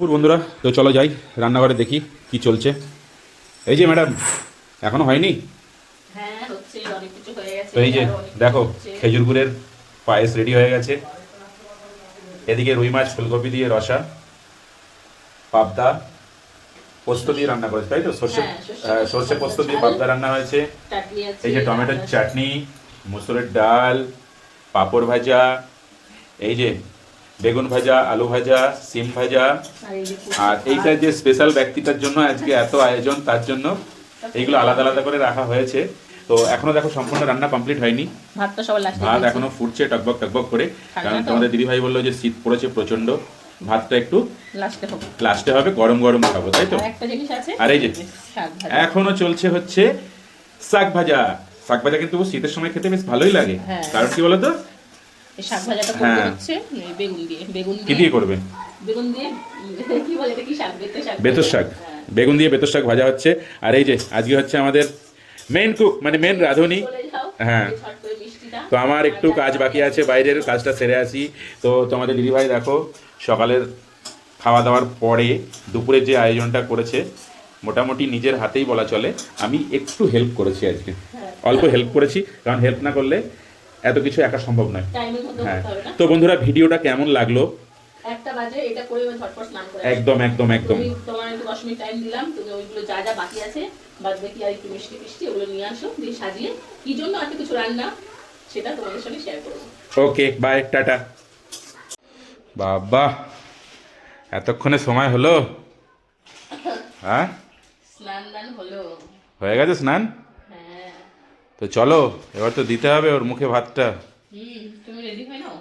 বন্ধুরা, তো চলো যাই রান্নাঘরে দেখি কি চলছে। এই যে ম্যাডাম, এখনো হয়নি? হ্যাঁ হচ্ছে, অনেক কিছু হয়ে গেছে। তো এই যে দেখো, খেজুর গুড়ের পায়েস রেডি হয়ে গেছে। এদিকে রুই মাছ ফুলকপি দিয়ে রসা, পাবদা পোস্ত দিয়ে রান্না করেছে, তাই তো? সর্ষে সর্ষে পোস্ত দিয়ে পাবদা রান্না হয়েছে। এই যে টমেটোর চাটনি, মুসুরের ডাল, পাঁপড় ভাজা, এই যে বেগুন ভাজা, আলু ভাজা, সিম ভাজা। আর এইটা যে স্পেশাল ব্যক্তিটার জন্য আজকে এত আয়োজন, তার জন্য এইগুলো আলাদা আলাদা করে রাখা হয়েছে। তো এখনো দেখো সম্পূর্ণ রান্না কমপ্লিট হয়নি, ভাত এখনো ফুটছে টকবক টকবক করে। কারণ তোমাদের দিদিভাই বললো যে শীত পড়েছে প্রচন্ড, ভাতটা একটু লাস্টে হবে, গরম গরম খাবো, তাই তো? আর এই যে এখনো চলছে হচ্ছে শাক ভাজা। শাক ভাজা কিন্তু শীতের সময় খেতে বেশ ভালোই লাগে। কারণ কি বলতো, শাক ভাজাটা করতে হচ্ছে বেগুন দিয়ে। কি দিয়ে করবে? বেগুন দিয়ে কি বলে এটা, কি শাক? বেতর শাক। বেগুন দিয়ে বেতর শাক ভাজা হচ্ছে। আর এই যে আজকে হচ্ছে আমাদের মেন কুক, মানে মেন রাঁধুনি। হ্যাঁ, তো আমার একটু কাজ বাকি আছে, বাইরের কাজটা সেরে আসি। তো তোমাদের দিদিভাই দেখো সকালের খাওয়া দাওয়ার পরে দুপুরে যে আয়োজনটা করেছে, মোটামুটি নিজের হাতেই বলা চলে। আমি একটু হেল্প করেছি আজকে, অল্প হেল্প করেছি, কারণ হেল্প না করলে এত কিছু একা সম্ভব নয়। হ্যাঁ, তো বন্ধুরা ভিডিওটা কেমন লাগলো? একটা বাজে, এটা করে ঝটপট স্নান করে একদম একদম একদম তোমার একটু 10 মিনিট টাইম দিলাম, তুমি ওইগুলো যা যা বাকি আছে বাদ বাকি আর একটু মিষ্টি মিষ্টি ওগুলো নিয়ে আসো, দিয়ে সাজিয়ে কি জন্য আর কিছু রান্না সেটা তোমাদের সঙ্গে শেয়ার করবো। ওকে, বাই, টাটা। বাবা, এতক্ষণে সময় হলো? হ্যাঁ, স্নান দান হলো, হয়ে গেছে স্নান? হ্যাঁ। তো চলো, এবার তো দিতে হবে ওর মুখে ভাতটা। তুমি রেডি হয়ে নাও।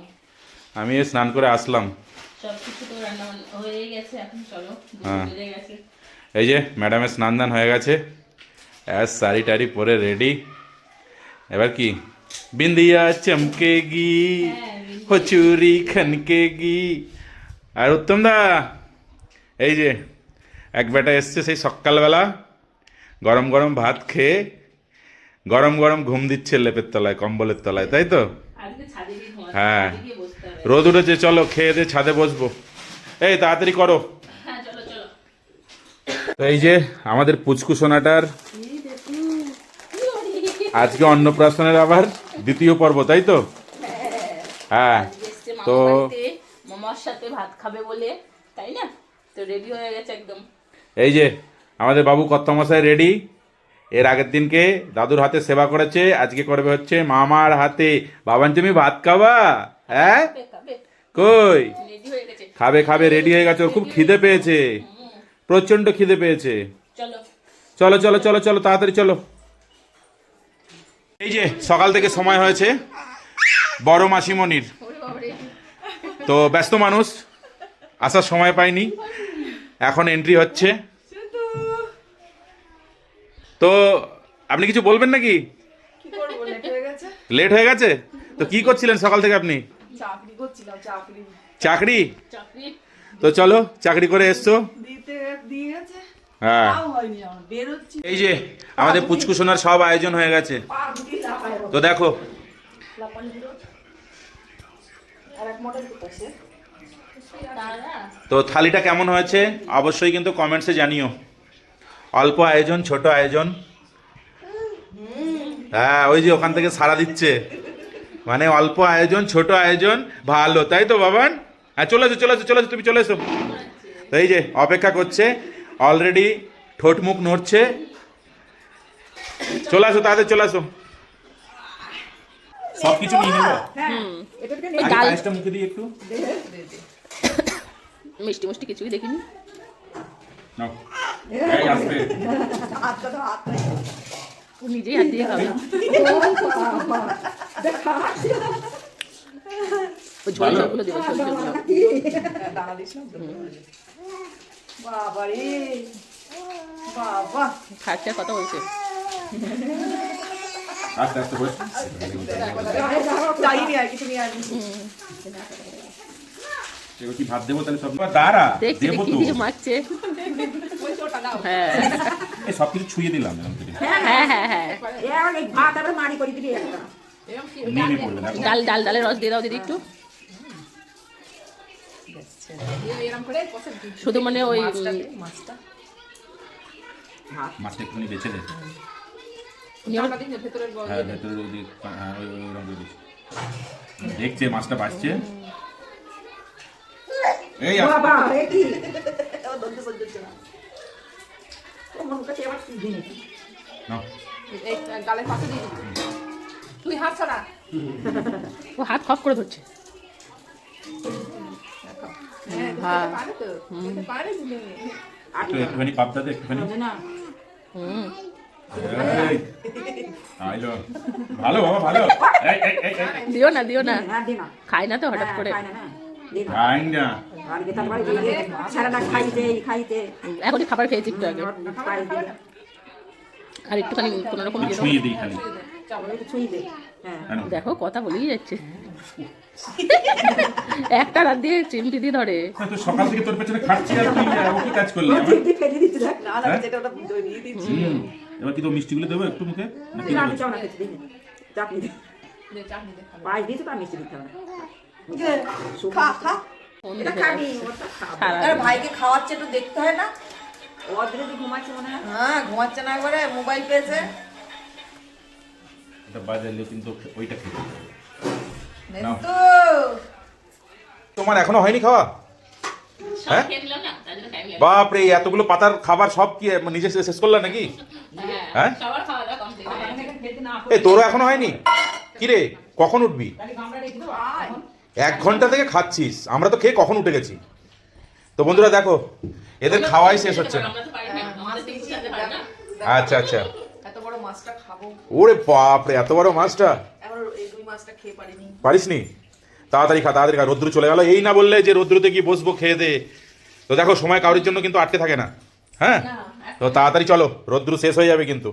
আমি স্নান করে আসলাম। সবকিছু তো রান্না হয়ে গেছে, এখন চলো। হ্যাঁ, বেজে গেছে। এই যে ম্যাডামের স্নান দান হয়ে গেছে, অ্যাজ শাড়ি টাড়ি পরে রেডি। এবার কি বিন্দিয়া চমকেগি, হো চুরি খনকেগি। আর উত্তম দা, এই যে এক বেটা এসছে সেই সকালবেলা, গরম গরম ভাত খেয়ে গরম গরম ঘুম দিচ্ছে লেপের তলায়, কম্বলের তলায়, তাই তো? আজকে ছাদে গিয়ে ঘুমাতে, হ্যাঁ, ছাদে গিয়ে বসতে হবে। রোদ উঠেছে, চলো খেয়ে দিয়ে ছাদে বসবো। এই তাড়াতাড়ি করো। হ্যাঁ চলো চলো। তো এই যে আমাদের পুচকু সোনাটার আজকে অন্নপ্রাশনের আবার দ্বিতীয় পর্ব, তাই তো? হ্যাঁ, তো মামার সাথে ভাত খাবে বলে, তাই না? তো রেডি হয়ে গেছে একদম। এই যে আমাদের বাবু কর্তামশাই রেডি। এর আগের দিনকে দাদুর হাতে সেবা করেছে, আজকে করবে হচ্ছে মামার হাতে। বাবান তুমি ভাত খাবা? হ্যাঁ, কই খাবে? খাবে, রেডি হয়ে গেছে, ওর খুব খিদে পেয়েছে, প্রচন্ড খিদে পেয়েছে। চলো চলো চলো চলো চলো, তাড়াতাড়ি চলো। এই যে সকাল থেকে সময় হয়েছে বড় মাসিমণির, তো ব্যস্ত মানুষ, আসার সময় পাইনি, এখন এন্ট্রি হচ্ছে। তো আপনি কিছু বলবেন নাকি? লেট হয়ে গেছে? তো কি করছিলেন সকাল থেকে আপনি? চাকরি? তো চলো, চাকরি করে এসছো। হ্যাঁ, এই যে আমাদের পুচকু সোনার সব আয়োজন হয়ে গেছে। তো দেখো, তো থালিটা কেমন হয়েছে অবশ্যই কিন্তু কমেন্টসে জানিও। অল্প আয়োজন, ছোট আয়োজন। হ্যাঁ, ওই যে ওখান থেকে সাড়া দিচ্ছে, মানে অল্প আয়োজন ছোট আয়োজন ভালো, তাই তো বাবান? হ্যাঁ, চলে এসো চলে এসো চলে এসো, তুমি চলে এসো। তো এই যে অপেক্ষা করছে, অলরেডি ঠোঁট মুখ নড়ছে। চলে আসো, তাড়াতাড়ি চলে আসো। সবকিছু নিয়ে নেবো, পায়েসটা মুখে দিই একটু। মিষ্টি মিষ্টি কিছুই দেখিনি। নাও, এই আসবে। নিজেই হাত দিয়ে খাবে। ঝোল ঝোলগুলো দেবো, ঝোল ঝোলগুলো। খাচ্ছে কত হয়েছে? আস্তে আস্তে বস। কি ভাত দেবো তাহলে? সব দাঁড়া দেবো তো, মারছে। এই সব কিছু ছুঁয়ে দিলাম। ডালের রস দিয়ে দাও দিদি একটু। এরকম করে কষে শুধু মানে ওই মাছটা মাছটা একটুখানি বেছে দে। আমরা দিন ভেতরের বল হ্যাঁ ভেতরের ওই দিক, হ্যাঁ ওই রকম করে দিস। দেখছে মাছটা বাঁচছে। এই আস- বাবা এ কি ও দন্ত সহ্য হচ্ছে না ও মন কাছে আবার কি দিনে নাও। এই গালের পাশে দিয়ে দিবি তুই হাত ছাড়া ও হাত খপ করে ধরছে। হ্যাঁ পারে তো পারে দিলে একটুখানি পাবদা দে একটুখানি। না হুম এই, আইলো। ভালো বাবা ভালো। এই, এই, এই, এই, দিও না দিও না, না দিনা খায় না তো হঠাৎ করে। খাই না না দিনা খাই না। আর কে তারপরে দিয়ে সারাটা খাইতে এখনই খাবার খেয়েছি একটু আগে, খাই দিলে আর একটুখানি কোনো রকম দিয়ে দেবো। ছুঁয়ে দিই খালি। একটু ছুঁই দে হ্যাঁ কেন? দেখো কথা বলেই যাচ্ছে। একটা রাত দিয়ে চিমটি দিয়ে ধরে। হ্যাঁ, তো সকাল থেকে তোর পেছনে খাচ্ছি আর তুই ও কি কাজ করলি আমার? তুই ফেলে দিতে দেখ না হ্যাঁ? যেটা ওটা দিয়ে দিচ্ছি হুম। এবার কি তো মিষ্টিগুলো দেবো একটু মুখে নাকি না দেবো? আমি চাও না খেতে দিন চাটনি দে দে চাটনি দে খাবে পাঁচ দিতে তো আমি মিষ্টি দিতে হবে খা খা ফোন এটা দেখে খাবি যাচ্ছে ওটা খাবো সারা আরে ভাইকে খাওয়াচ্ছে একটু দেখতে হয় না অদ্রে ঘুমাচ্ছে মনে হয় হ্যাঁ ঘুমাচ্ছে না একবারে মোবাইল পেয়েছে এটা বাজালে কিন্তু ওইটা খেতে হবে। নাও। তো তোমার এখনো হয়নি খাওয়া? সব হ্যাঁ? খেয়ে নিলাম না, তার জন্য time লাগে। বাপরে এতগুলো পাতার খাবার সব কি নিজে শেষ করলা নাকি? হ্যাঁ, হ্যাঁ? সবার খাওয়া দাওয়া complete হয়ে গেছে। খেতে না এই তোরও এখনো হয়নি? কি রে কখন উঠবি? তাহলে গামলা রেখে দেবো এখন 1 ঘন্টা থেকে খাচ্ছিস, আমরা তো খেয়ে কখন উঠে গেছি। তো বন্ধুরা দেখো এদের খাওয়াই শেষ হচ্ছে না। আমরা তো পারি না, আমাদের তো কিছু খেতে পারি না। আচ্ছা আচ্ছা। এত বড় মাছটা খাবো ওরে বাপরে এত বড় মাছটা এবার এই রুই মাছটা খেয়ে পারিনি পারিসনি? তাড়াতাড়ি খা তাড়াতাড়ি খা, রোদ্দুর চলে গেল। এই না বললে যে রোদ্দুরতে কি বসবো খেয়ে দে। তো দেখো সময় কারোর জন্য কিন্তু আটকে থাকে না। হ্যাঁ, তো তাড়াতাড়ি চলো, রোদ্দুর শেষ হয়ে যাবে কিন্তু।